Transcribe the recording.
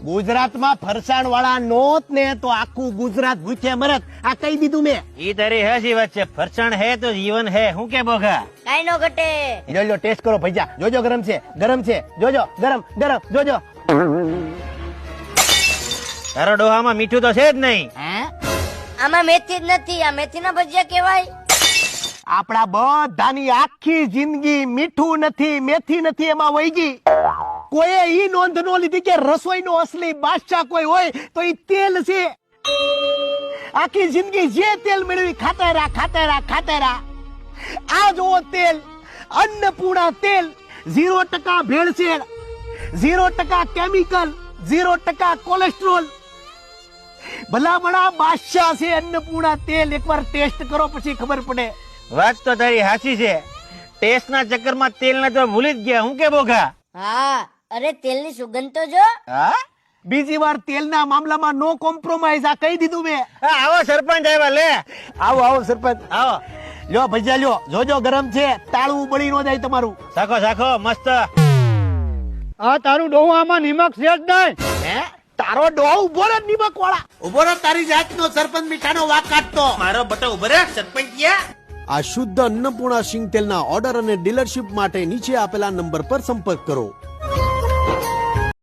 ગુજરાતમાં ફરસાણ વાળા નોત ને તો આખું ગુજરાત ભૂખે મરત. આ કહી દીધું મેં. ઈ તારી હાચી વાત છે. ફરસાણ હે તો જીવન હે. હું કે બોઘા? કાઈ નો ઘટે. જોજો ટેસ્ટ કરો ભૈજા. જોજો ગરમ છે, ગરમ છે. જોજો ગરમ ગરમ જોજો. તારો ડોહામાં મીઠું તો છે જ નહીં. આમાં મેથી જ નથી. આ મેથીના ભજીયા કેવાય. આપણા બધાની આખી જિંદગી મીઠું નથી, મેથી નથી એમાં વહી ગઈ. કોઈએ ઈ નોંધ નો લીધી કે રસોઈનો અસલી બાદશાહ કોઈ હોય તો ઈ તેલ છે. આખી જિંદગી જે તેલ મેળવી ખાતા રહ્યા. આ જોવો તેલ, અન્નપૂર્ણા તેલ, 0% ભેળસેળ, 0% કેમિકલ, 0% કોલેસ્ટ્રોલ. ભલામણા બાદશાહ છે અન્નપૂર્ણા તેલ. એકવાર ટેસ્ટ કરો પછી ખબર પડે. વાત તો તારી હાચી છે. ટેસ્ટ ના ચક્કરમાં તેલ ને તો ભૂલી જ ગયા. હું કે બોઘા? હા, અરે તેલની સુગંધ તો જો. હા, બીજી વાર તેલના મામલામાં નો કોમ્પ્રોમાઇઝ. આ કહી દીધું મેં. આવો સરપંચ આવ્યા. લે આવો સરપંચ આવો. લ્યો ભજીયા લ્યો. જોજો ગરમ છે, તાળું બળી નો જાય તમારું. શાખો મસ્ત. આ તારું ડોહું આમાં નિમક છે જ નહીં. હે તારો ડોહ ઉભો રે નિમક વાળા. ઉભો રે તારી જાતનો સરપંચ મીઠાનો વાક કાઢતો. મારો બટો ઉભો રે સરપંચ. આ શુદ્ધ અન્નપૂર્ણા સિંગ તેલના ઓર્ડર અને ડીલરશીપ માટે નીચે આપેલા નંબર પર સંપર્ક કરો.